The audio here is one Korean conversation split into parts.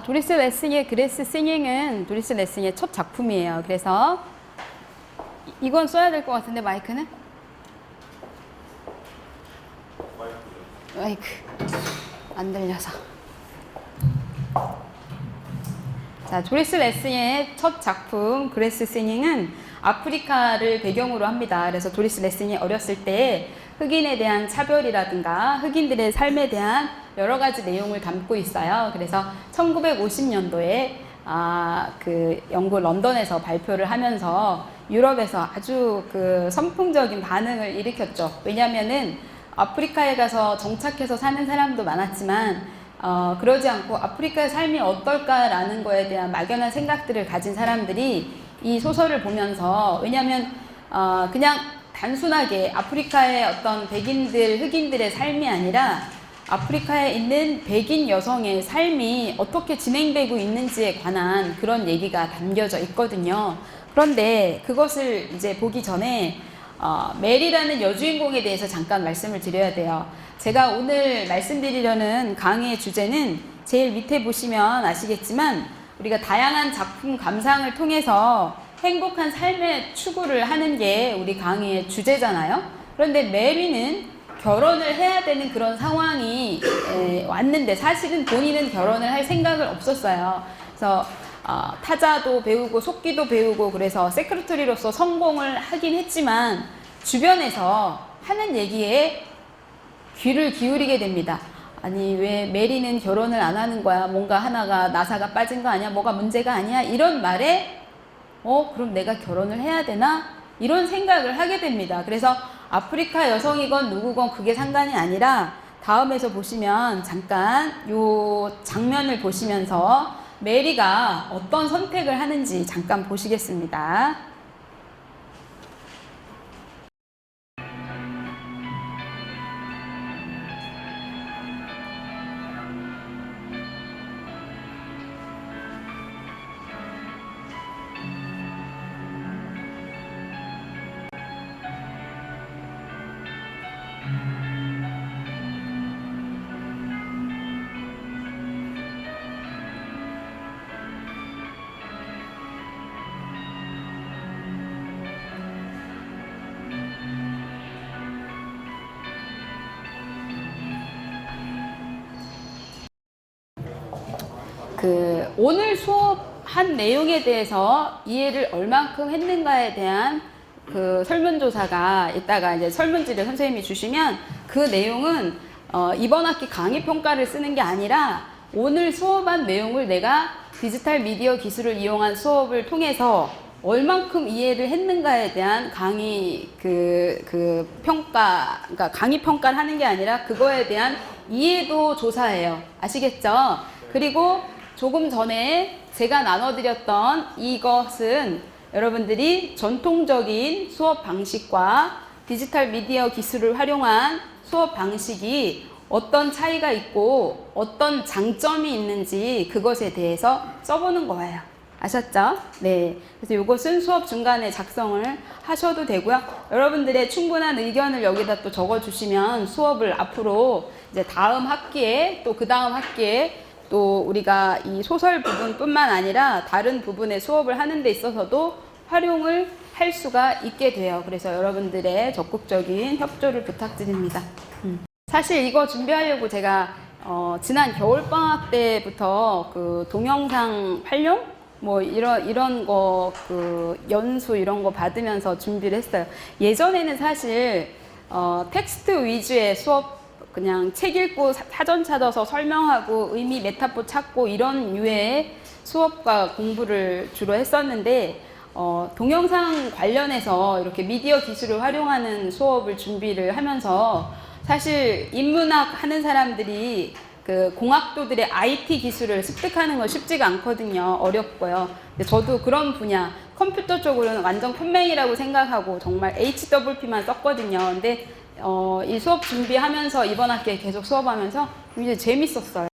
도리스 레싱의 그레스 싱잉은 도리스 레싱의 첫 작품이에요. 그래서 이건 써야 될 것 같은데 마이크는? 마이크 안 들려서. 자, 도리스 레싱의 첫 작품 그레스 싱잉은 아프리카를 배경으로 합니다. 그래서 도리스 레싱이 어렸을 때 흑인에 대한 차별이라든가 흑인들의 삶에 대한 여러 가지 내용을 담고 있어요. 그래서 1950년도에 그 영국 런던에서 발표를 하면서 유럽에서 아주 그 선풍적인 반응을 일으켰죠. 왜냐면은 아프리카에 가서 정착해서 사는 사람도 많았지만 그러지 않고 아프리카의 삶이 어떨까라는 거에 대한 막연한 생각들을 가진 사람들이 이 소설을 보면서, 왜냐하면 그냥 단순하게 아프리카의 어떤 백인들, 흑인들의 삶이 아니라 아프리카에 있는 백인 여성의 삶이 어떻게 진행되고 있는지에 관한 그런 얘기가 담겨져 있거든요. 그런데 그것을 이제 보기 전에 메리라는 여주인공에 대해서 잠깐 말씀을 드려야 돼요. 제가 오늘 말씀드리려는 강의의 주제는 제일 밑에 보시면 아시겠지만 우리가 다양한 작품 감상을 통해서 행복한 삶의 추구를 하는 게 우리 강의의 주제잖아요. 그런데 메리는 결혼을 해야 되는 그런 상황이 왔는데 사실은 본인은 결혼을 할 생각을 없었어요. 그래서 타자도 배우고 속기도 배우고 그래서 세크리터리로서 성공을 하긴 했지만 주변에서 하는 얘기에 귀를 기울이게 됩니다. 아니 왜 메리는 결혼을 안 하는 거야? 뭔가 하나가 나사가 빠진 거 아니야? 뭐가 문제가 아니야? 이런 말에 그럼 내가 결혼을 해야 되나? 이런 생각을 하게 됩니다. 그래서 아프리카 여성이건 누구건 그게 상관이 아니라 다음에서 보시면 잠깐 요 장면을 보시면서 메리가 어떤 선택을 하는지 잠깐 보시겠습니다. 오늘 수업한 내용에 대해서 이해를 얼만큼 했는가에 대한 그 설문조사가 이따가 이제 설문지를 선생님이 주시면 그 내용은 이번 학기 강의 평가를 쓰는 게 아니라 오늘 수업한 내용을 내가 디지털 미디어 기술을 이용한 수업을 통해서 얼만큼 이해를 했는가에 대한 강의 평가, 그러니까 강의 평가를 하는 게 아니라 그거에 대한 이해도 조사예요. 아시겠죠? 그리고 조금 전에 제가 나눠드렸던 이것은 여러분들이 전통적인 수업 방식과 디지털 미디어 기술을 활용한 수업 방식이 어떤 차이가 있고 어떤 장점이 있는지 그것에 대해서 써보는 거예요. 아셨죠? 네. 그래서 이것은 수업 중간에 작성을 하셔도 되고요. 여러분들의 충분한 의견을 여기다 또 적어주시면 수업을 앞으로 이제 다음 학기에 또 그 다음 학기에 또 우리가 이 소설 부분뿐만 아니라 다른 부분의 수업을 하는 데 있어서도 활용을 할 수가 있게 돼요. 그래서 여러분들의 적극적인 협조를 부탁드립니다. 사실 이거 준비하려고 제가 지난 겨울방학 때부터 그 동영상 활용? 뭐 이런 거 그 연수 이런 거 받으면서 준비를 했어요. 예전에는 사실 텍스트 위주의 수업, 그냥 책 읽고 사전 찾아서 설명하고 의미 메타포 찾고 이런 유의 수업과 공부를 주로 했었는데 동영상 관련해서 이렇게 미디어 기술을 활용하는 수업을 준비를 하면서 사실 인문학 하는 사람들이 그 공학도들의 IT 기술을 습득하는 건 쉽지가 않거든요. 어렵고요. 근데 저도 그런 분야, 컴퓨터 쪽으로는 완전 컴맹이라고 생각하고 정말 HWP만 썼거든요. 근데 이 수업 준비하면서 이번 학기에 계속 수업하면서 굉장히 재밌었어요.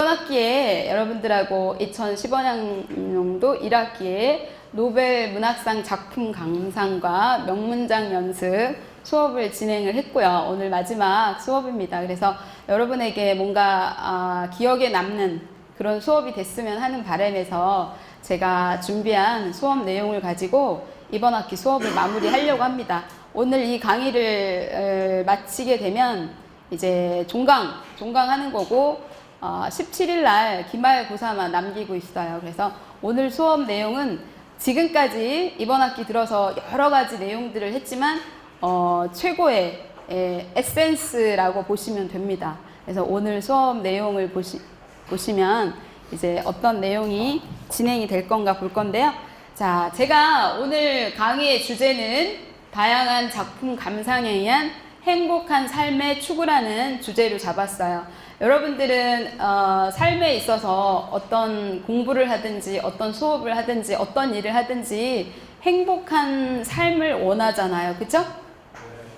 이번 학기에 여러분들하고 2015년도 1학기에 노벨 문학상 작품 감상과 명문장 연습 수업을 진행을 했고요. 오늘 마지막 수업입니다. 그래서 여러분에게 뭔가 기억에 남는 그런 수업이 됐으면 하는 바람에서 제가 준비한 수업 내용을 가지고 이번 학기 수업을 마무리하려고 합니다. 오늘 이 강의를 마치게 되면 이제 종강하는 거고 17일 날 기말고사만 남기고 있어요. 그래서 오늘 수업 내용은 지금까지 이번 학기 들어서 여러 가지 내용들을 했지만 최고의 에센스라고 보시면 됩니다. 그래서 오늘 수업 내용을 보시면 이제 어떤 내용이 진행이 될 건가 볼 건데요. 자, 제가 오늘 강의의 주제는 다양한 작품 감상에 의한 행복한 삶의 추구라는 주제로 잡았어요. 여러분들은 삶에 있어서 어떤 공부를 하든지 어떤 수업을 하든지 어떤 일을 하든지 행복한 삶을 원하잖아요. 그죠?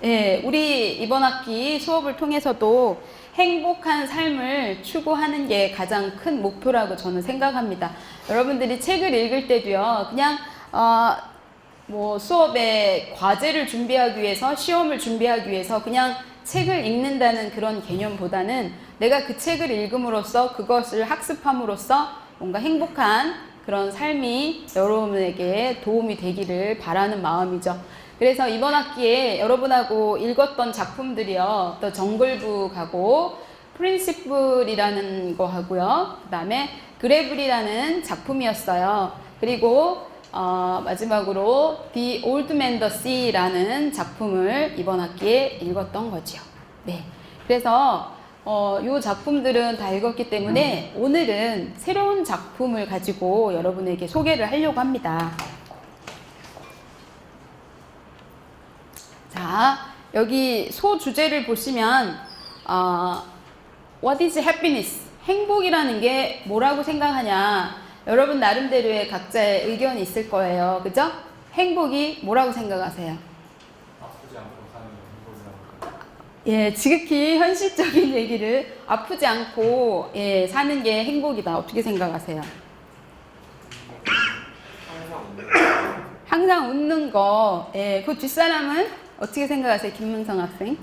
예, 우리 이번 학기 수업을 통해서도 행복한 삶을 추구하는 게 가장 큰 목표라고 저는 생각합니다. 여러분들이 책을 읽을 때도요, 그냥 뭐 수업에 과제를 준비하기 위해서, 시험을 준비하기 위해서 그냥 책을 읽는다는 그런 개념보다는 내가 그 책을 읽음으로써 그것을 학습함으로써 뭔가 행복한 그런 삶이 여러분에게 도움이 되기를 바라는 마음이죠. 그래서 이번 학기에 여러분하고 읽었던 작품들이요, 또 정글북하고 프린시플이라는 거 하고요, 그 다음에 그래블이라는 작품이었어요. 그리고 마지막으로 The Old Man the Sea라는 작품을 이번 학기에 읽었던 거죠. 네, 그래서 이 작품들은 다 읽었기 때문에 오늘은 새로운 작품을 가지고 여러분에게 소개를 하려고 합니다. 자, 여기 소주제를 보시면 What is happiness? 행복이라는 게 뭐라고 생각하냐? 여러분 나름대로의 각자의 의견이 있을 거예요. 그죠? 행복이 뭐라고 생각하세요? 아프지 않고 사는 게 행복이라고. 예, 지극히 현실적인 얘기를 아프지 않고 사는 게 행복이다. 어떻게 생각하세요? 항상 웃는 거. 예, 그 뒷사람은 어떻게 생각하세요? 김문성 학생?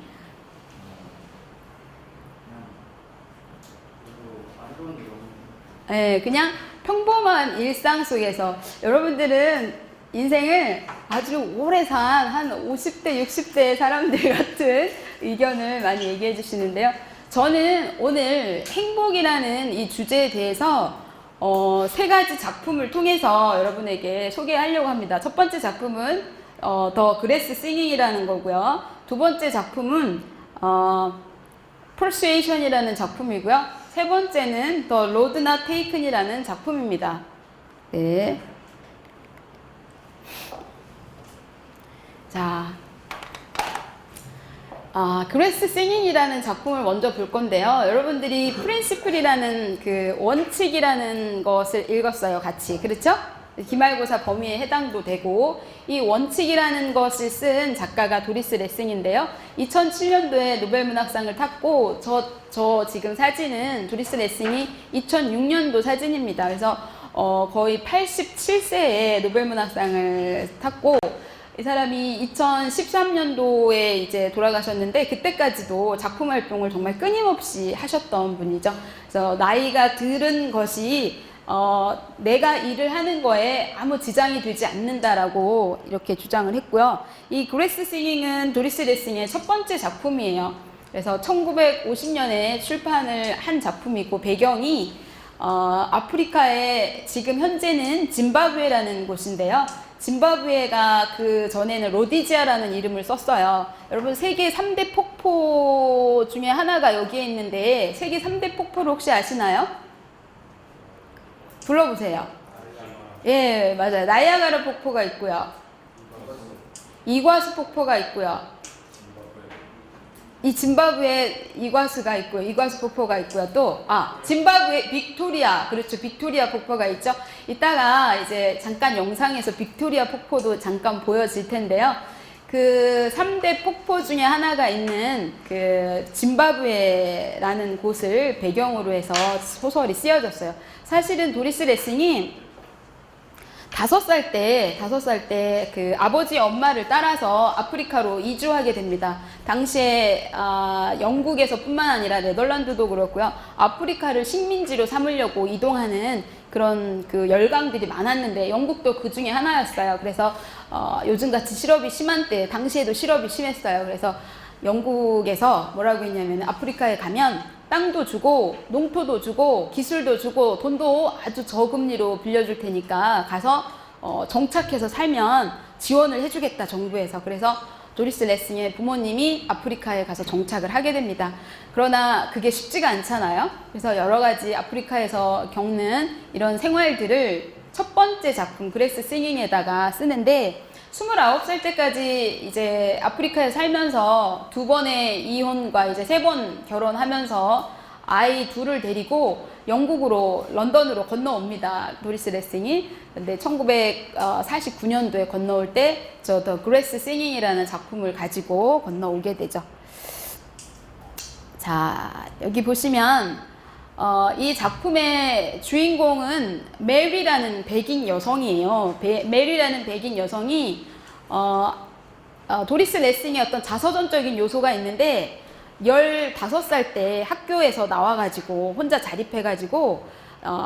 예, 그냥 평범한 일상 속에서 여러분들은 인생을 아주 오래 산 한 50대, 60대 사람들 같은 의견을 많이 얘기해 주시는데요. 저는 오늘 행복이라는 이 주제에 대해서 세 가지 작품을 통해서 여러분에게 소개하려고 합니다. 첫 번째 작품은 더 그레스 싱잉이라는 거고요. 두 번째 작품은 Persuasion이라는 작품이고요. 세 번째는 The Road Not Taken이라는 작품입니다. 네. 자, 그레스 싱잉이라는 작품을 먼저 볼 건데요. 여러분들이 프린시플이라는 그 원칙이라는 것을 읽었어요, 같이. 그렇죠? 기말고사 범위에 해당도 되고, 이 원칙이라는 것을 쓴 작가가 도리스 레싱인데요. 2007년도에 노벨문학상을 탔고, 저 지금 사진은 도리스 레싱이 2006년도 사진입니다. 그래서 거의 87세에 노벨문학상을 탔고, 이 사람이 2013년도에 이제 돌아가셨는데, 그때까지도 작품 활동을 정말 끊임없이 하셨던 분이죠. 그래서 나이가 들은 것이 내가 일을 하는 거에 아무 지장이 되지 않는다라고 이렇게 주장을 했고요. 이 그레스 싱잉은 도리스 레싱의 첫 번째 작품이에요. 그래서 1950년에 출판을 한 작품이고, 배경이 아프리카의 지금 현재는 짐바브웨라는 곳인데요. 짐바브웨가 그 전에는 로디지아라는 이름을 썼어요. 여러분, 세계 3대 폭포 중에 하나가 여기에 있는데, 세계 3대 폭포를 혹시 아시나요? 불러보세요. 예, 맞아요. 나이아가라 폭포가 있고요. 이과수 폭포가 있고요. 이 짐바브웨 이과수가 있고요. 이과수 폭포가 있고요. 또, 짐바브웨 빅토리아. 그렇죠. 빅토리아 폭포가 있죠. 이따가 이제 잠깐 영상에서 빅토리아 폭포도 잠깐 보여질 텐데요. 그 3대 폭포 중에 하나가 있는 그 짐바브웨라는 곳을 배경으로 해서 소설이 쓰여졌어요. 사실은 도리스 레싱이 5살 때 그 아버지 엄마를 따라서 아프리카로 이주하게 됩니다. 당시에 영국에서 뿐만 아니라 네덜란드도 그렇고요. 아프리카를 식민지로 삼으려고 이동하는 그런 그 열강들이 많았는데 영국도 그 중에 하나였어요. 그래서 요즘같이 실업이 심한 때 당시에도 실업이 심했어요. 그래서 영국에서 뭐라고 했냐면 아프리카에 가면 땅도 주고 농토도 주고 기술도 주고 돈도 아주 저금리로 빌려줄 테니까 가서 정착해서 살면 지원을 해주겠다 정부에서. 그래서 도리스 레싱의 부모님이 아프리카에 가서 정착을 하게 됩니다. 그러나 그게 쉽지가 않잖아요. 그래서 여러 가지 아프리카에서 겪는 이런 생활들을 첫 번째 작품 그레스 싱잉에다가 쓰는데 29살 때까지 이제 아프리카에 살면서 2번의 이혼과 이제 3번 결혼하면서 아이 2을 데리고 영국으로 런던으로 건너옵니다. 도리스 레싱이. 근데 1949년도에 건너올 때 저 더 그레스 싱잉이라는 작품을 가지고 건너오게 되죠. 자, 여기 보시면 이 작품의 주인공은 메리라는 백인 여성이에요. 메리라는 백인 여성이 도리스 레싱의 어떤 자서전적인 요소가 있는데 15살 때 학교에서 나와가지고 혼자 자립해가지고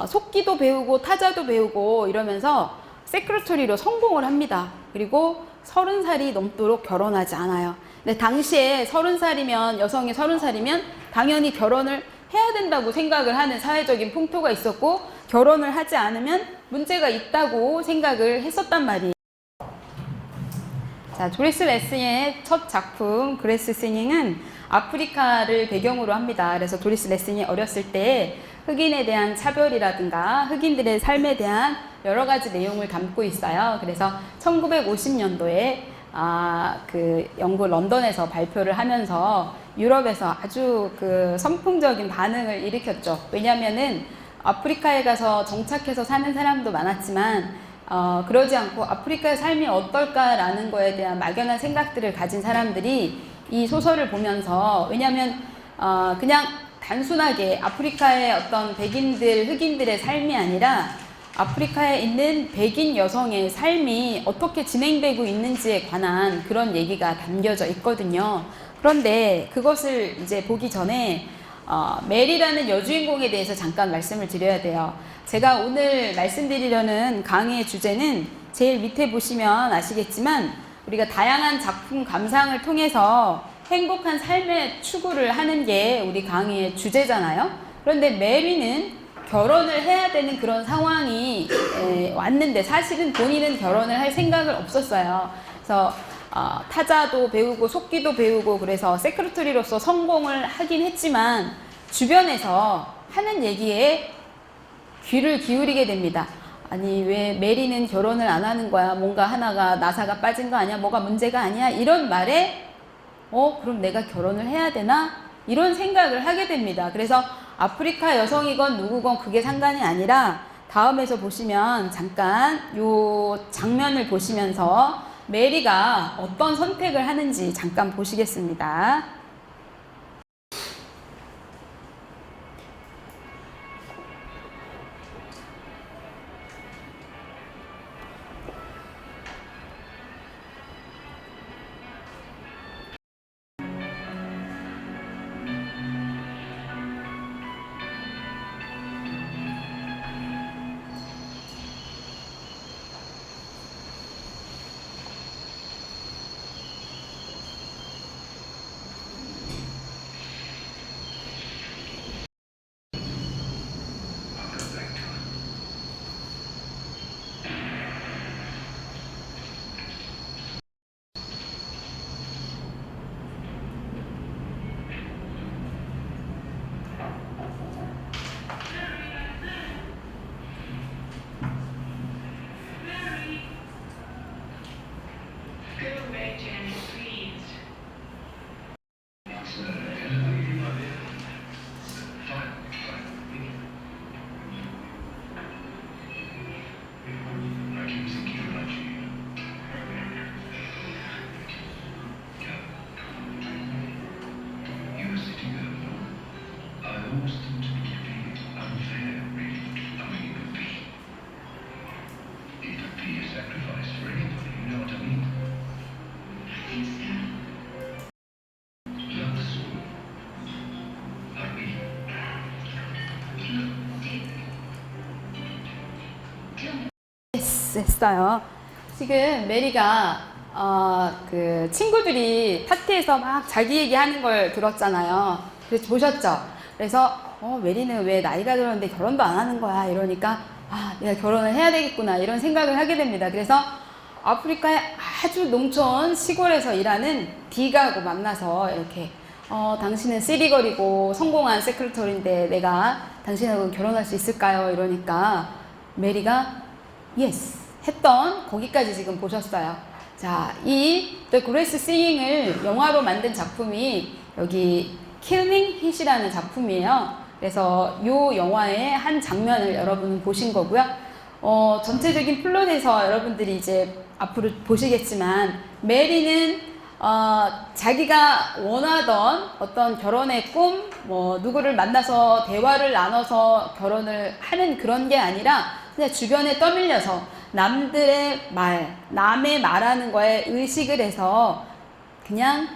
속기도 배우고 타자도 배우고 이러면서 세크레터리로 성공을 합니다. 그리고 30살이 넘도록 결혼하지 않아요. 근데 당시에 30살이면 여성이 30살이면 당연히 결혼을 해야 된다고 생각을 하는 사회적인 풍토가 있었고 결혼을 하지 않으면 문제가 있다고 생각을 했었단 말이에요. 자, 도리스 레싱의 첫 작품 그레스 싱잉은 아프리카를 배경으로 합니다. 그래서 도리스 레싱이 어렸을 때 흑인에 대한 차별이라든가 흑인들의 삶에 대한 여러 가지 내용을 담고 있어요. 그래서 1950년도에 그 영국 런던에서 발표를 하면서 유럽에서 아주 그 선풍적인 반응을 일으켰죠. 왜냐면은 아프리카에 가서 정착해서 사는 사람도 많았지만 그러지 않고 아프리카의 삶이 어떨까라는 거에 대한 막연한 생각들을 가진 사람들이 이 소설을 보면서, 왜냐면 그냥 단순하게 아프리카의 어떤 백인들, 흑인들의 삶이 아니라 아프리카에 있는 백인 여성의 삶이 어떻게 진행되고 있는지에 관한 그런 얘기가 담겨져 있거든요. 그런데 그것을 이제 보기 전에 메리라는 여주인공에 대해서 잠깐 말씀을 드려야 돼요. 제가 오늘 말씀드리려는 강의의 주제는 제일 밑에 보시면 아시겠지만 우리가 다양한 작품 감상을 통해서 행복한 삶의 추구를 하는 게 우리 강의의 주제잖아요. 그런데 메리는 결혼을 해야 되는 그런 상황이 왔는데 사실은 본인은 결혼을 할 생각을 없었어요. 그래서 타자도 배우고 속기도 배우고 그래서 세크레터리로서 성공을 하긴 했지만 주변에서 하는 얘기에 귀를 기울이게 됩니다. 아니 왜 메리는 결혼을 안 하는 거야? 뭔가 하나가 나사가 빠진 거 아니야? 뭐가 문제가 아니야? 이런 말에 그럼 내가 결혼을 해야 되나? 이런 생각을 하게 됩니다. 그래서 아프리카 여성이건 누구건 그게 상관이 아니라 다음에서 보시면 잠깐 요 장면을 보시면서 메리가 어떤 선택을 하는지 잠깐 보시겠습니다. know what I mean? Looks are we? 했어요. 지금 메리가 그 친구들이 파티에서 막 자기 얘기하는 걸 들었잖아요. 그래서 보셨죠? 그래서 메리는 왜 나이가 들었는데 결혼도 안 하는 거야 이러니까 내가 결혼을 해야 되겠구나 이런 생각을 하게 됩니다. 그래서 아프리카의 아주 농촌 시골에서 일하는 디가하고 만나서 이렇게 당신은 시리걸이고 성공한 세크레터리인데 내가 당신하고 결혼할 수 있을까요? 이러니까 메리가 yes 했던 거기까지 지금 보셨어요. 자, 이 The Grass Singing을 영화로 만든 작품이 여기 Killing Hit이라는 작품이에요. 그래서 이 영화의 한 장면을 여러분은 보신 거고요. 전체적인 플롯에서 여러분들이 이제 앞으로 보시겠지만 메리는 자기가 원하던 어떤 결혼의 꿈, 누구를 만나서 대화를 나눠서 결혼을 하는 그런 게 아니라 그냥 주변에 떠밀려서 남들의 말, 남의 말하는 거에 의식을 해서 그냥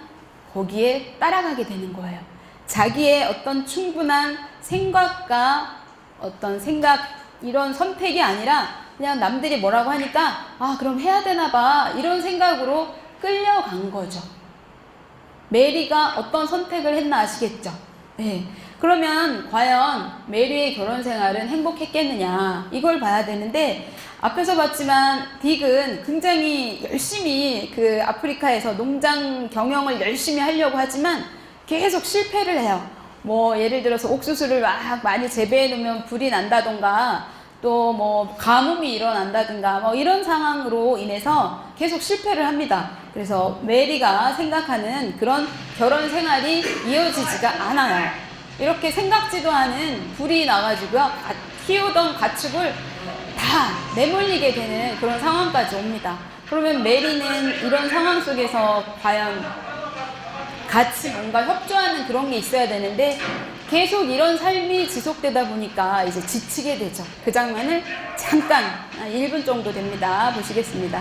거기에 따라가게 되는 거예요. 자기의 어떤 충분한 생각과 어떤 생각, 이런 선택이 아니라 그냥 남들이 뭐라고 하니까 그럼 해야 되나 봐 이런 생각으로 끌려간 거죠. 메리가 어떤 선택을 했나 아시겠죠? 네. 그러면 과연 메리의 결혼 생활은 행복했겠느냐 이걸 봐야 되는데 앞에서 봤지만 딕은 굉장히 열심히 그 아프리카에서 농장 경영을 열심히 하려고 하지만 계속 실패를 해요. 예를 들어서 옥수수를 막 많이 재배해 놓으면 불이 난다던가 또 가뭄이 일어난다든가 이런 상황으로 인해서 계속 실패를 합니다. 그래서 메리가 생각하는 그런 결혼 생활이 이어지지가 않아요. 이렇게 생각지도 않은 불이 나가지고요. 키우던 가축을 다 내몰리게 되는 그런 상황까지 옵니다. 그러면 메리는 이런 상황 속에서 과연 같이 뭔가 협조하는 그런 게 있어야 되는데 계속 이런 삶이 지속되다 보니까 이제 지치게 되죠. 그 장면을 잠깐 1분 정도 됩니다. 보시겠습니다.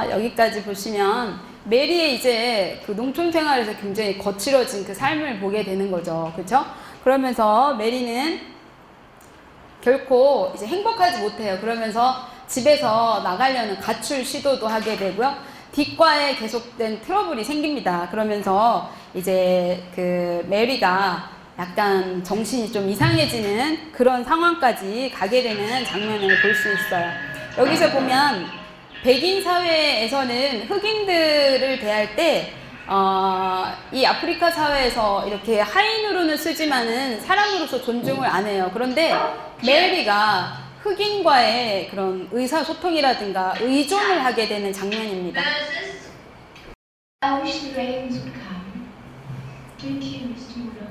여기까지 보시면 메리의 이제 그 농촌 생활에서 굉장히 거칠어진 그 삶을 보게 되는 거죠. 그렇죠? 그러면서 메리는 결코 이제 행복하지 못해요. 그러면서 집에서 나가려는 가출 시도도 하게 되고요. 딕과의 계속된 트러블이 생깁니다. 그러면서 이제 그 메리가 약간 정신이 좀 이상해지는 그런 상황까지 가게 되는 장면을 볼 수 있어요. 여기서 보면 백인 사회에서는 흑인들을 대할 때 이 아프리카 사회에서 이렇게 하인으로는 쓰지만은 사람으로서 존중을 안 해요. 그런데 메리가 흑인과의 그런 의사소통이라든가 의존을 하게 되는 장면입니다. I wish the rains would come. Thank you, Mr. Muller.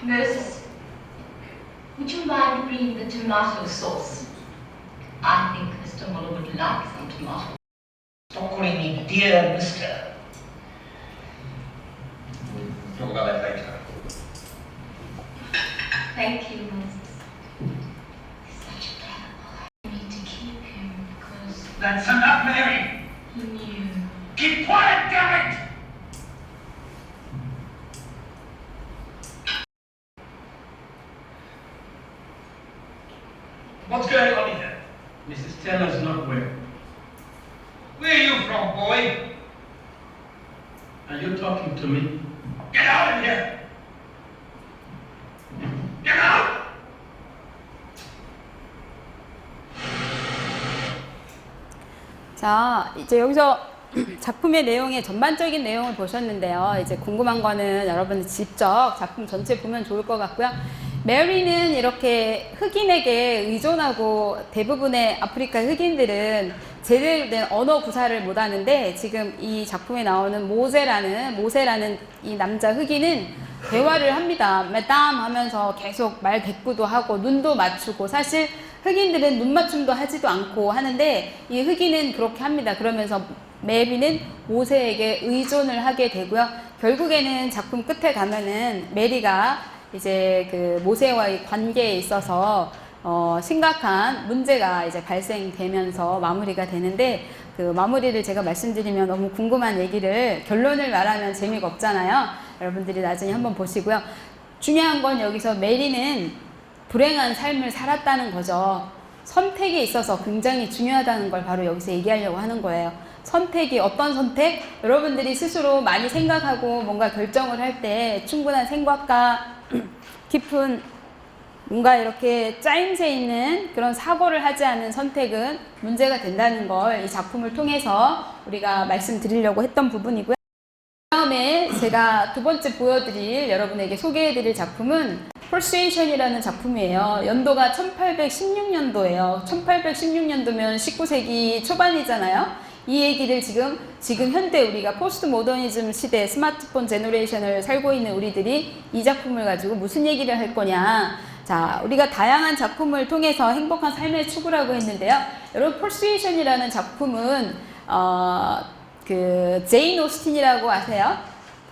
Moses, would you mind bringing the tomato sauce? I think Mr. Muller would like some tomato. Stop calling me dear mister. We'll talk about that later. Thank you, Moses. He's such a clever boy. I need to keep him because That's enough, Mary! he knew. Keep quiet, damn it! What's going on here? Mrs. Taylor's not well. Where are you from, boy? Are you talking to me? Get out of here! Get out! 자, 이제 여기서 작품의 내용의 전반적인 내용을 보셨는데요. 이제 궁금한 거는 여러분 직접 작품 전체 보면 좋을 것 같고요. 메리는 이렇게 흑인에게 의존하고 대부분의 아프리카 흑인들은 제대로 된 언어 구사를 못하는데 지금 이 작품에 나오는 모세라는 이 남자 흑인은 대화를 합니다. 매담 하면서 계속 말 대꾸도 하고 눈도 맞추고 사실 흑인들은 눈 맞춤도 하지도 않고 하는데 이 흑인은 그렇게 합니다. 그러면서 메리는 모세에게 의존을 하게 되고요. 결국에는 작품 끝에 가면은 메리가 이제 그 모세와의 관계에 있어서 심각한 문제가 이제 발생되면서 마무리가 되는데 그 마무리를 제가 말씀드리면 너무 궁금한 얘기를 결론을 말하면 재미가 없잖아요. 여러분들이 나중에 한번 보시고요. 중요한 건 여기서 메리는 불행한 삶을 살았다는 거죠. 선택에 있어서 굉장히 중요하다는 걸 바로 여기서 얘기하려고 하는 거예요. 선택이 어떤 선택? 여러분들이 스스로 많이 생각하고 뭔가 결정을 할 때 충분한 생각과 깊은 뭔가 이렇게 짜임새 있는 그런 사고를 하지 않은 선택은 문제가 된다는 걸 이 작품을 통해서 우리가 말씀드리려고 했던 부분이고요. 다음에 제가 두 번째 보여드릴 여러분에게 소개해드릴 작품은 Persuasion이라는 작품이에요. 연도가 1816년도예요. 1816년도면 19세기 초반이잖아요. 이 얘기를 지금 현대 우리가 포스트 모더니즘 시대 스마트폰 제너레이션을 살고 있는 우리들이 이 작품을 가지고 무슨 얘기를 할 거냐. 자, 우리가 다양한 작품을 통해서 행복한 삶의 추구라고 했는데요. 여러분, Persuasion이라는 작품은 그 제인 오스틴이라고 아세요?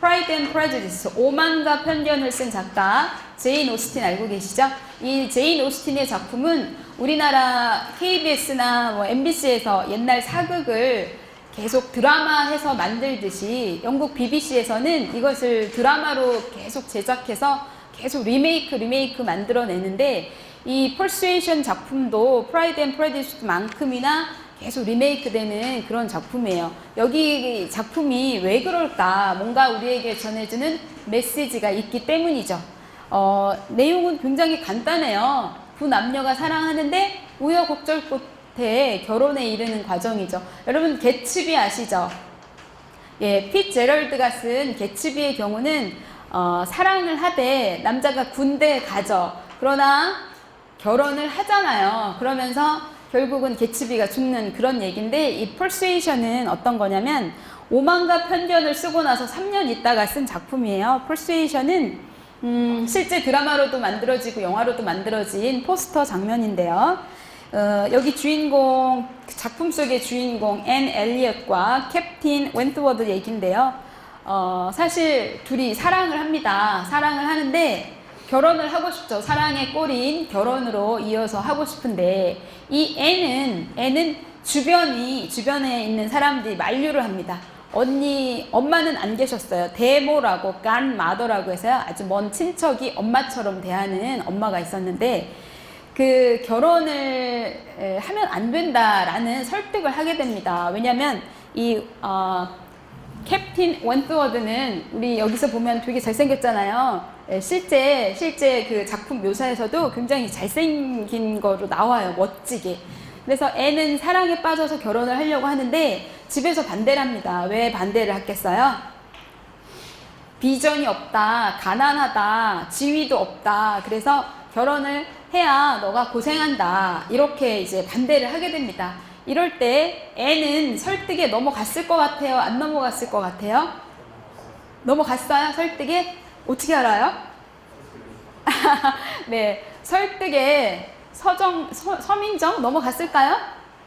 Pride and Prejudice, 오만과 편견을 쓴 작가 제인 오스틴 알고 계시죠? 이 제인 오스틴의 작품은 우리나라 KBS나 뭐 MBC에서 옛날 사극을 계속 드라마해서 만들듯이 영국 BBC에서는 이것을 드라마로 계속 제작해서 계속 리메이크 만들어내는데 이 Persuasion 작품도 Pride and Prejudice만큼이나 계속 리메이크 되는 그런 작품이에요. 여기 작품이 왜 그럴까? 뭔가 우리에게 전해주는 메시지가 있기 때문이죠. 내용은 굉장히 간단해요. 두 남녀가 사랑하는데 우여곡절 끝에 결혼에 이르는 과정이죠. 여러분 개츠비 아시죠? 예, 핏제럴드가 쓴 개츠비의 경우는 사랑을 하되 남자가 군대에 가죠. 그러나 결혼을 하잖아요. 그러면서 결국은 개츠비가 죽는 그런 얘기인데 이 Persuasion은 어떤 거냐면 오만과 편견을 쓰고 나서 3년 있다가 쓴 작품이에요. Persuasion은 실제 드라마로도 만들어지고 영화로도 만들어진 포스터 장면인데요. 여기 주인공, 작품 속의 주인공 앤 엘리엇과 캡틴 웬트워드 얘기인데요. 사실 둘이 사랑을 합니다. 사랑을 하는데 결혼을 하고 싶죠. 사랑의 꼴인 결혼으로 이어서 하고 싶은데 이 앤은 주변에 있는 사람들이 만류를 합니다. 엄마는 안 계셨어요. 데모라고 간마더라고 해서요. 아주 먼 친척이 엄마처럼 대하는 엄마가 있었는데 그 결혼을 하면 안 된다라는 설득을 하게 됩니다. 왜냐하면 이 캡틴 웬트워드는 우리 여기서 보면 되게 잘생겼잖아요. 실제 그 작품 묘사에서도 굉장히 잘생긴 거로 나와요. 멋지게. 그래서 애는 사랑에 빠져서 결혼을 하려고 하는데 집에서 반대를 합니다. 왜 반대를 하겠어요? 비전이 없다, 가난하다, 지위도 없다. 그래서 결혼을 해야 너가 고생한다. 이렇게 이제 반대를 하게 됩니다. 이럴 때 애는 설득에 넘어갔을 것 같아요? 안 넘어갔을 것 같아요? 넘어갔어요? 설득에? 어떻게 알아요? 네, 설득에 서민정 넘어갔을까요?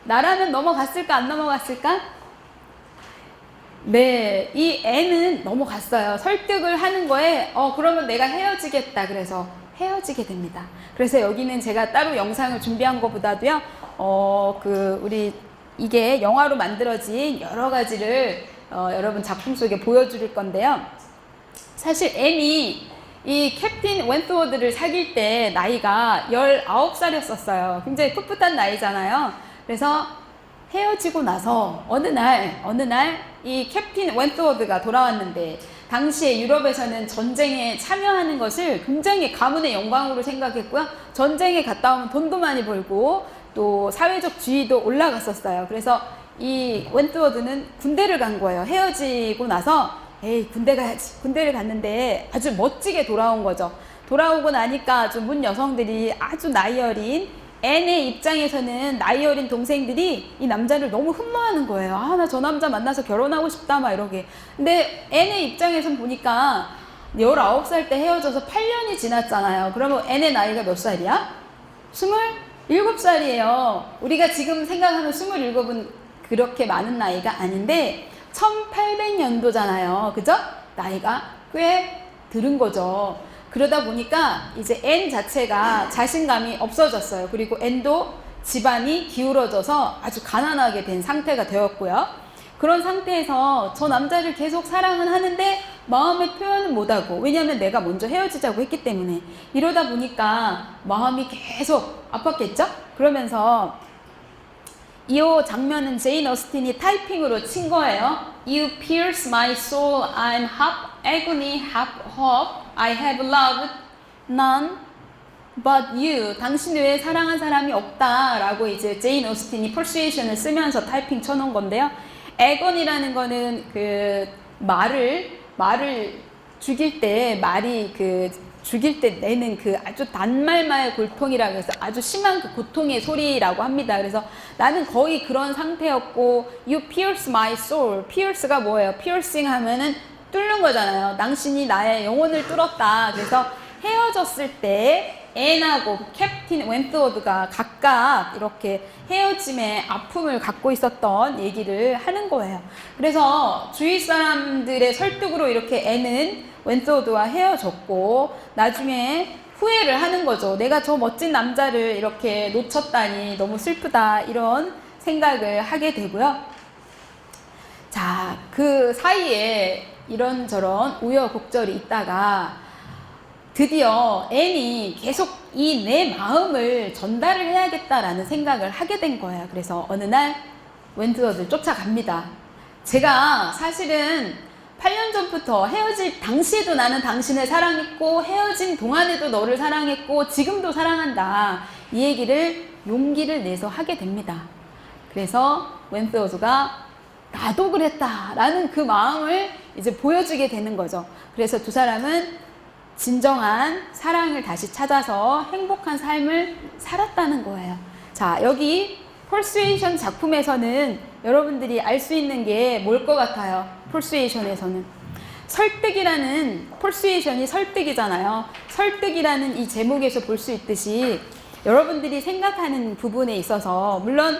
나라면 넘어갔을까? 안 넘어갔을까? 네, 이 애는 넘어갔어요. 설득을 하는 거에 그러면 내가 헤어지겠다. 그래서 헤어지게 됩니다. 그래서 여기는 제가 따로 영상을 준비한 것보다도요, 우리 이게 영화로 만들어진 여러 가지를 여러분 작품 속에 보여드릴 건데요. 사실 앤이 이 캡틴 웬트워드를 사귈 때 나이가 19살이었어요. 굉장히 풋풋한 나이잖아요. 그래서 헤어지고 나서 어느 날 이 캡틴 웬트워드가 돌아왔는데 당시에 유럽에서는 전쟁에 참여하는 것을 굉장히 가문의 영광으로 생각했고요. 전쟁에 갔다 오면 돈도 많이 벌고 또 사회적 지위도 올라갔었어요. 그래서 이 웬트워드는 군대를 간 거예요. 헤어지고 나서 에이 군대 가야지. 군대를 갔는데 아주 멋지게 돌아온 거죠. 돌아오고 나니까 아주 문 여성들이 아주 나이 어린 앤의 입장에서는 나이 어린 동생들이 이 남자를 너무 흠모하는 거예요. 아, 나 저 남자 만나서 결혼하고 싶다 막 이러게. 근데 앤의 입장에선 보니까 19살 때 헤어져서 8년이 지났잖아요. 그러면 앤의 나이가 몇 살이야? 27살이에요. 우리가 지금 생각하는 27은 그렇게 많은 나이가 아닌데 1800년도잖아요. 그죠? 나이가 꽤 들은 거죠. 그러다 보니까 이제 앤 자체가 자신감이 없어졌어요. 그리고 앤도 집안이 기울어져서 아주 가난하게 된 상태가 되었고요. 그런 상태에서 저 남자를 계속 사랑은 하는데 마음의 표현은 못하고, 왜냐하면 내가 먼저 헤어지자고 했기 때문에. 이러다 보니까 마음이 계속 아팠겠죠? 그러면서 이 장면은 제인 어스틴이 타이핑으로 친 거예요. You pierce my soul, I'm half agony, half hope. I have loved none but you. 당신 외에 사랑한 사람이 없다라고 이제 제인 오스틴이 persuasion을 쓰면서 타이핑 쳐놓은 건데요. agony라는 거는 그 말을 죽일 때 죽일 때 내는 그 아주 단말말 고통이라고 해서 아주 심한 그 고통의 소리라고 합니다. 그래서 나는 거의 그런 상태였고, you pierce my soul. pierce가 뭐예요? piercing 하면은 뚫는 거잖아요. 당신이 나의 영혼을 뚫었다. 그래서 헤어졌을 때 앤하고 캡틴 웬트워드가 각각 이렇게 헤어짐의 아픔을 갖고 있었던 얘기를 하는 거예요. 그래서 주위 사람들의 설득으로 이렇게 앤은 웬트워드와 헤어졌고, 나중에 후회를 하는 거죠. 내가 저 멋진 남자를 이렇게 놓쳤다니 너무 슬프다, 이런 생각을 하게 되고요. 자, 그 사이에 이런저런 우여곡절이 있다가 드디어 앤이 계속 이 내 마음을 전달을 해야겠다라는 생각을 하게 된 거예요. 그래서 어느 날 웬트워드를 쫓아갑니다. 제가 사실은 8년 전부터 헤어질 당시에도 나는 당신을 사랑했고, 헤어진 동안에도 너를 사랑했고, 지금도 사랑한다, 이 얘기를 용기를 내서 하게 됩니다. 그래서 웬트워드가 나도 그랬다 라는 그 마음을 이제 보여주게 되는 거죠. 그래서 두 사람은 진정한 사랑을 다시 찾아서 행복한 삶을 살았다는 거예요. 자, 여기 퍼스웨이션 작품에서는 여러분들이 알 수 있는 게 뭘 것 같아요? 퍼스웨이션에서는 설득이라는, 퍼스웨이션이 설득이잖아요. 설득이라는 이 제목에서 볼 수 있듯이 여러분들이 생각하는 부분에 있어서 물론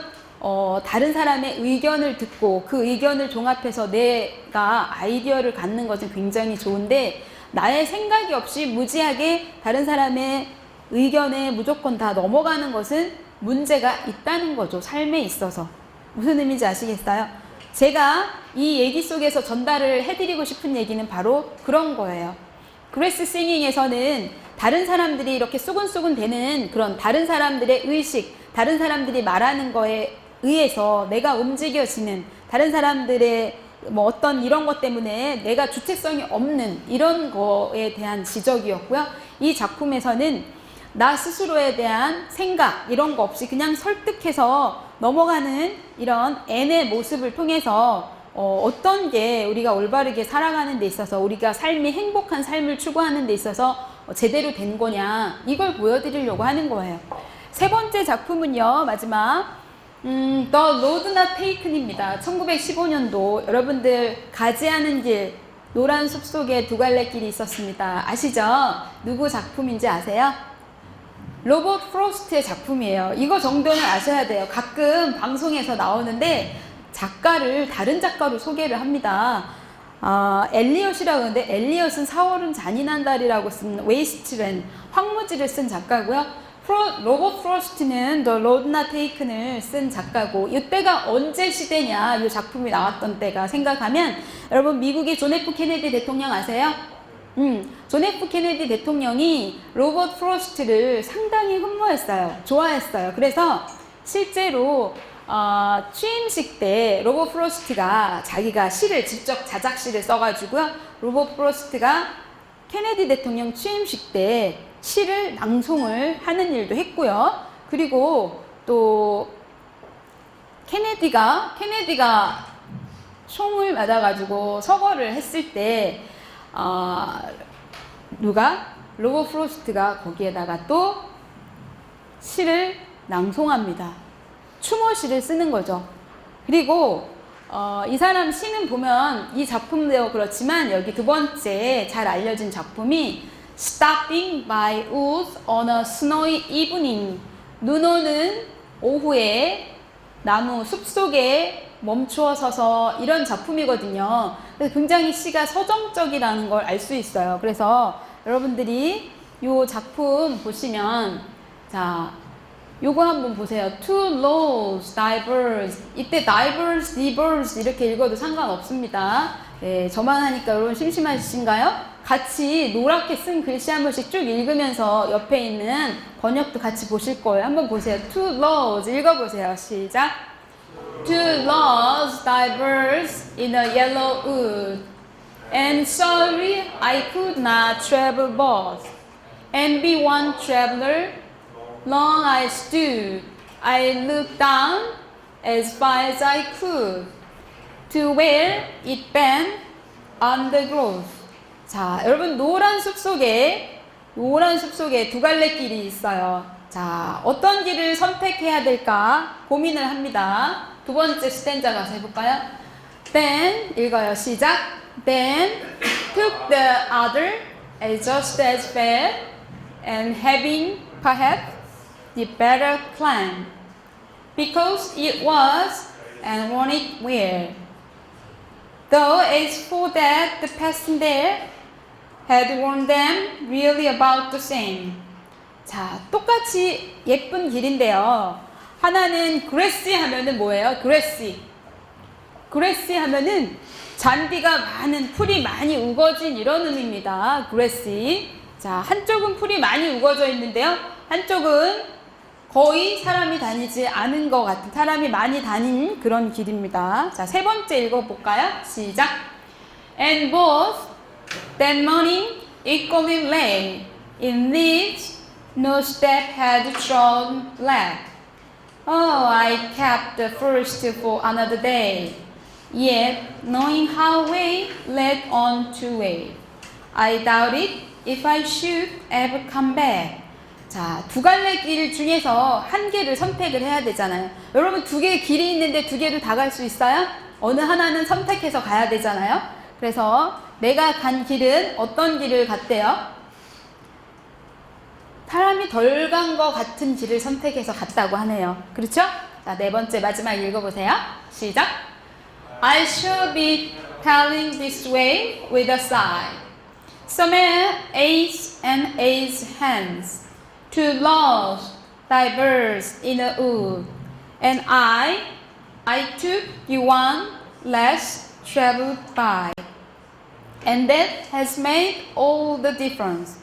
다른 사람의 의견을 듣고 그 의견을 종합해서 내가 아이디어를 갖는 것은 굉장히 좋은데, 나의 생각이 없이 무지하게 다른 사람의 의견에 무조건 다 넘어가는 것은 문제가 있다는 거죠. 삶에 있어서. 무슨 의미인지 아시겠어요? 제가 이 얘기 속에서 전달을 해드리고 싶은 얘기는 바로 그런 거예요. 그레스 싱잉에서는 다른 사람들이 이렇게 수근수근 되는 그런 다른 사람들의 의식, 다른 사람들이 말하는 거에 의해서 내가 움직여지는, 다른 사람들의 뭐 어떤 이런 것 때문에 내가 주체성이 없는 이런 거에 대한 지적이었고요. 이 작품에서는 나 스스로에 대한 생각 이런 거 없이 그냥 설득해서 넘어가는 이런 앤의 모습을 통해서 어떤 게 우리가 올바르게 살아가는 데 있어서, 우리가 삶이 행복한 삶을 추구하는 데 있어서 제대로 된 거냐, 이걸 보여드리려고 하는 거예요. 세 번째 작품은요, 마지막 The Road Not Taken입니다. 1915년도 여러분들 가지 않은 길, 노란 숲 속에 두 갈래 길이 있었습니다. 아시죠? 누구 작품인지 아세요? 로버트 프로스트의 작품이에요. 이거 정도는 아셔야 돼요. 가끔 방송에서 나오는데 작가를 다른 작가로 소개를 합니다. 엘리엇이라고 하는데, 엘리엇은 4월은 잔인한 달이라고 쓴 웨이스트랜드, 황무지를 쓴 작가고요. 로버트 프로스트는 The Road Not Taken을 쓴 작가고, 이때가 언제 시대냐, 이 작품이 나왔던 때가 생각하면, 여러분 미국의 존 F 케네디 대통령 아세요? 존 F 케네디 대통령이 로버트 프로스트를 상당히 흠모했어요. 좋아했어요. 그래서 실제로 취임식 때 로버트 프로스트가 자기가 시를 직접 자작시를 써가지고요. 로버트 프로스트가 케네디 대통령 취임식 때 시를 낭송을 하는 일도 했고요. 그리고 또 케네디가 총을 맞아가지고 서거를 했을 때 로버트 프로스트가 거기에다가 또 시를 낭송합니다. 추모시를 쓰는 거죠. 그리고 이 사람 시는 보면 이 작품도 그렇지만 여기 두 번째 잘 알려진 작품이 Stopping by Woods on a Snowy Evening, 눈 오는 오후에 나무 숲속에 멈추어 서서, 이런 작품이거든요. 그래서 굉장히 시가 서정적이라는 걸 알 수 있어요. 그래서 여러분들이 이 작품 보시면, 자, 요거 한번 보세요. Two laws, diverse. 이때 diverse 이렇게 읽어도 상관없습니다. 네, 저만 하니까 여러분 심심하신가요? 같이 노랗게 쓴 글씨 한 번씩 쭉 읽으면서 옆에 있는 번역도 같이 보실 거예요. 한번 보세요. Two laws 읽어보세요. 시작. Two laws diverse in a yellow wood, and sorry I could not travel both, and be one traveler. Long I stood, I looked down as far as I could, to where it bent on the grove. 자, 여러분 노란 숲 속에 두 갈래 길이 있어요. 자, 어떤 길을 선택해야 될까 고민을 합니다. 두 번째 스탠자 가서 해볼까요? Then 읽어요. 시작. Then took the other as just as fair, and having perhaps the better climb, because it was and wanted wear. Though as for that, the person there had worn them really about the same. 자, 똑같이 예쁜 길인데요. 하나는 그레시 하면은 뭐예요? 그레시 하면은 잔디가 많은, 풀이 많이 우거진 이런 의미입니다. 그레시. 자, 한쪽은 풀이 많이 우거져 있는데요. 한쪽은 거의 사람이 다니지 않은 것 같은, 사람이 많이 다닌 그런 길입니다. 자, 세 번째 읽어볼까요? 시작. And both that morning equally lay in leaves, no step had trod black. Oh, I kept the first for another day, yet knowing how way led on to way, I doubted if I should ever come back. 자, 두 갈래 길 중에서 한 개를 선택을 해야 되잖아요. 여러분 두 개의 길이 있는데 두 개를 다 갈 수 있어요? 어느 하나는 선택해서 가야 되잖아요. 그래서 내가 간 길은 어떤 길을 갔대요? 사람이 덜 간 것 같은 길을 선택해서 갔다고 하네요. 그렇죠? 자, 네 번째 마지막 읽어보세요. 시작. I shall be telling this way with a sigh. Some ace and ace hands, two laws diverse in a wood, and I took the one less traveled by, and that has made all the difference.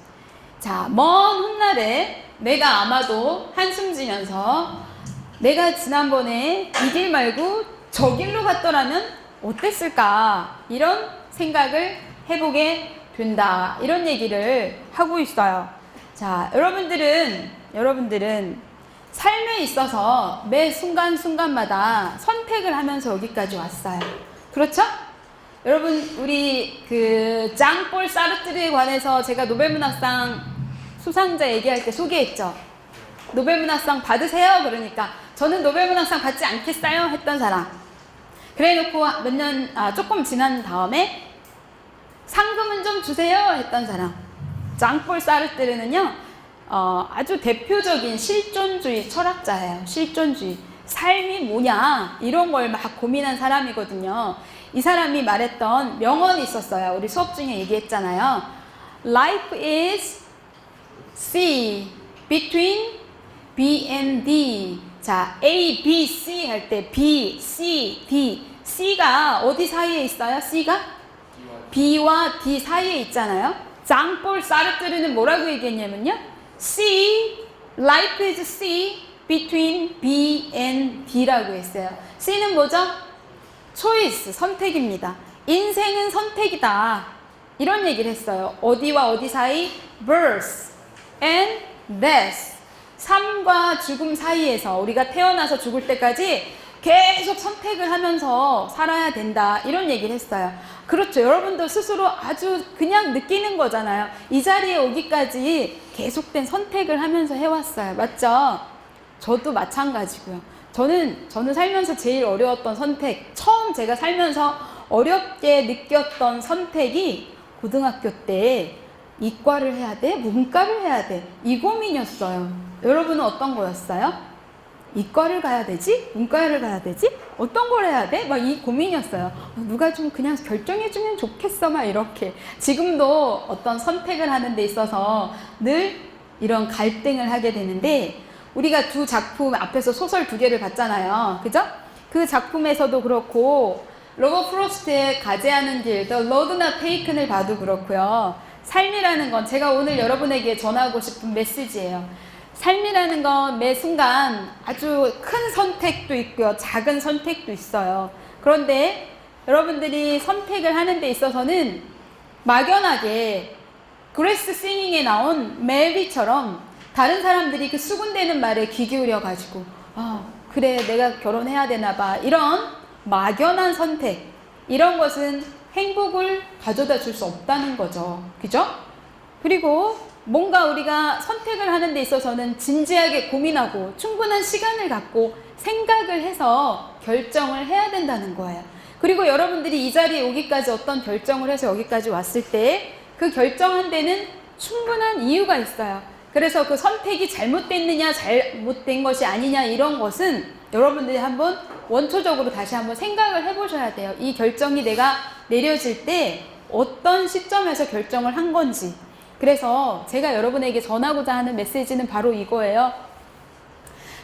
자, 먼 훗날에 내가 아마도 한숨 지면서 내가 지난번에 이 길 말고 저 길로 갔더라면 어땠을까, 이런 생각을 해보게 된다, 이런 얘기를 하고 있어요. 자, 여러분들은 삶에 있어서 매 순간순간마다 선택을 하면서 여기까지 왔어요. 그렇죠? 여러분, 우리 그 장폴 사르트르에 관해서 제가 노벨문학상 수상자 얘기할 때 소개했죠. 노벨문학상 받으세요. 그러니까 저는 노벨문학상 받지 않겠어요 했던 사람. 그래놓고 조금 지난 다음에 상금은 좀 주세요 했던 사람. 장폴 사르트르는요, 아주 대표적인 실존주의 철학자예요. 실존주의. 삶이 뭐냐, 이런 걸 막 고민한 사람이거든요. 이 사람이 말했던 명언이 있었어요. 우리 수업 중에 얘기했잖아요. Life is C between B and D. 자, A, B, C 할 때 B, C, D. C가 어디 사이에 있어요? C가? B와 D 사이에 있잖아요. 장폴 사르트르는 뭐라고 얘기했냐면요. C, life is C between B and D라고 했어요. C는 뭐죠? choice, 선택입니다. 인생은 선택이다. 이런 얘기를 했어요. 어디와 어디 사이? birth and death. 삶과 죽음 사이에서 우리가 태어나서 죽을 때까지 계속 선택을 하면서 살아야 된다. 이런 얘기를 했어요. 그렇죠. 여러분도 스스로 아주 그냥 느끼는 거잖아요. 이 자리에 오기까지 계속된 선택을 하면서 해왔어요. 맞죠? 저도 마찬가지고요. 저는 살면서 제일 어려웠던 선택, 처음 제가 살면서 어렵게 느꼈던 선택이 고등학교 때 이과를 해야 돼? 문과를 해야 돼? 이 고민이었어요. 여러분은 어떤 거였어요? 이과를 가야 되지? 문과를 가야 되지? 어떤 걸 해야 돼? 막 이 고민이었어요. 누가 좀 그냥 결정해주면 좋겠어. 막 이렇게. 지금도 어떤 선택을 하는 데 있어서 늘 이런 갈등을 하게 되는데, 우리가 두 작품 앞에서 소설 2개를 봤잖아요. 그죠? 그 작품에서도 그렇고, 로버트 프로스트의 가제하는 길, The Road Not Taken을 봐도 그렇고요. 삶이라는 건 제가 오늘 여러분에게 전하고 싶은 메시지예요. 삶이라는 건 매 순간 아주 큰 선택도 있고요. 작은 선택도 있어요. 그런데 여러분들이 선택을 하는 데 있어서는 막연하게 그레이스 싱잉에 나온 메리처럼 다른 사람들이 그 수군대는 말에 귀 기울여 가지고 그래 내가 결혼해야 되나 봐, 이런 막연한 선택, 이런 것은 행복을 가져다 줄 수 없다는 거죠. 그죠? 그리고 뭔가 우리가 선택을 하는 데 있어서는 진지하게 고민하고 충분한 시간을 갖고 생각을 해서 결정을 해야 된다는 거예요. 그리고 여러분들이 이 자리에 오기까지 어떤 결정을 해서 여기까지 왔을 때 그 결정한 데는 충분한 이유가 있어요. 그래서 그 선택이 잘못됐느냐 잘못된 것이 아니냐, 이런 것은 여러분들이 한번 원초적으로 다시 한번 생각을 해보셔야 돼요. 이 결정이 내가 내려질 때 어떤 시점에서 결정을 한 건지. 그래서 제가 여러분에게 전하고자 하는 메시지는 바로 이거예요.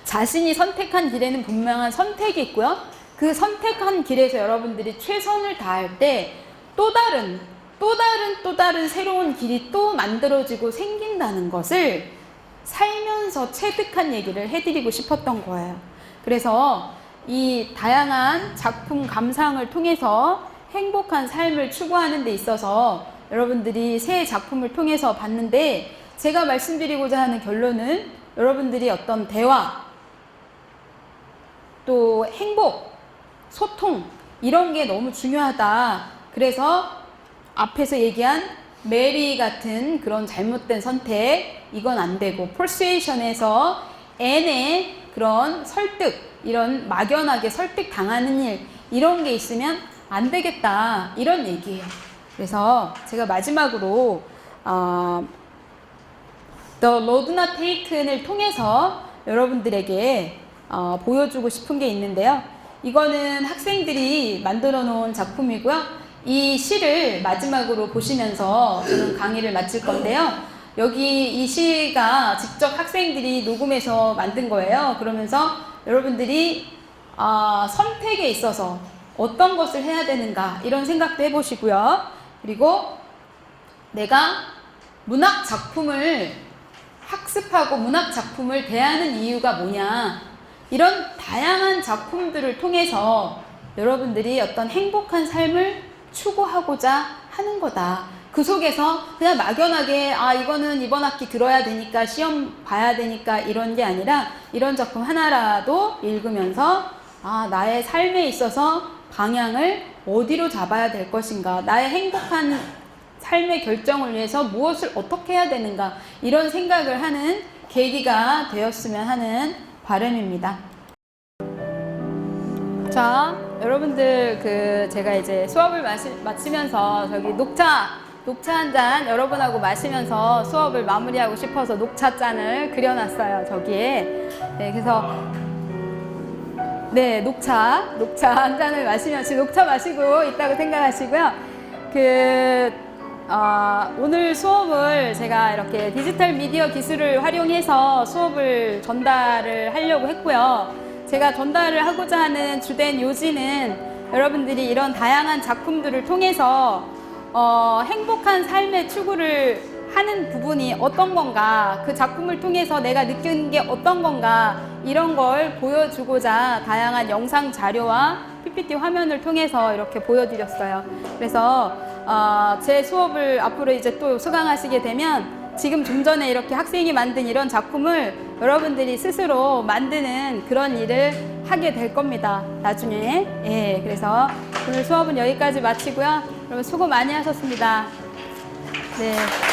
자신이 선택한 길에는 분명한 선택이 있고요. 그 선택한 길에서 여러분들이 최선을 다할 때 또 다른 새로운 길이 또 만들어지고 생긴다는 것을 살면서 체득한 얘기를 해드리고 싶었던 거예요. 그래서 이 다양한 작품 감상을 통해서 행복한 삶을 추구하는 데 있어서 여러분들이 새 작품을 통해서 봤는데, 제가 말씀드리고자 하는 결론은 여러분들이 어떤 대화, 또 행복, 소통, 이런 게 너무 중요하다. 그래서 앞에서 얘기한 메리 같은 그런 잘못된 선택, 이건 안 되고, 퍼수에이션에서 N의 그런 설득, 이런 막연하게 설득당하는 일, 이런 게 있으면 안 되겠다, 이런 얘기예요. 그래서 제가 마지막으로 The Road Not Taken을 통해서 여러분들에게 보여주고 싶은 게 있는데요. 이거는 학생들이 만들어 놓은 작품이고요. 이 시를 마지막으로 보시면서 저는 강의를 마칠 건데요. 여기 이 시가 직접 학생들이 녹음해서 만든 거예요. 그러면서 여러분들이 선택에 있어서 어떤 것을 해야 되는가, 이런 생각도 해보시고요. 그리고 내가 문학 작품을 학습하고 문학 작품을 대하는 이유가 뭐냐, 이런 다양한 작품들을 통해서 여러분들이 어떤 행복한 삶을 추구하고자 하는 거다. 그 속에서 그냥 막연하게 이거는 이번 학기 들어야 되니까 시험 봐야 되니까 이런 게 아니라, 이런 작품 하나라도 읽으면서 나의 삶에 있어서 방향을 어디로 잡아야 될 것인가, 나의 행복한 삶의 결정을 위해서 무엇을 어떻게 해야 되는가, 이런 생각을 하는 계기가 되었으면 하는 바람입니다. 자, 여러분들 제가 이제 수업을 마치면서 저기 녹차 한 잔 여러분하고 마시면서 수업을 마무리하고 싶어서 녹차 잔을 그려놨어요, 저기에. 네, 그래서 녹차 한 잔을 마시면, 지금 녹차 마시고 있다고 생각하시고요. 오늘 수업을 제가 이렇게 디지털 미디어 기술을 활용해서 수업을 전달을 하려고 했고요. 제가 전달을 하고자 하는 주된 요지는 여러분들이 이런 다양한 작품들을 통해서 행복한 삶의 추구를 하는 부분이 어떤 건가, 그 작품을 통해서 내가 느낀 게 어떤 건가, 이런 걸 보여주고자 다양한 영상 자료와 PPT 화면을 통해서 이렇게 보여드렸어요. 그래서 제 수업을 앞으로 이제 또 수강하시게 되면 지금 좀 전에 이렇게 학생이 만든 이런 작품을 여러분들이 스스로 만드는 그런 일을 하게 될 겁니다. 나중에. 예, 그래서 오늘 수업은 여기까지 마치고요. 여러분 수고 많이 하셨습니다. 네.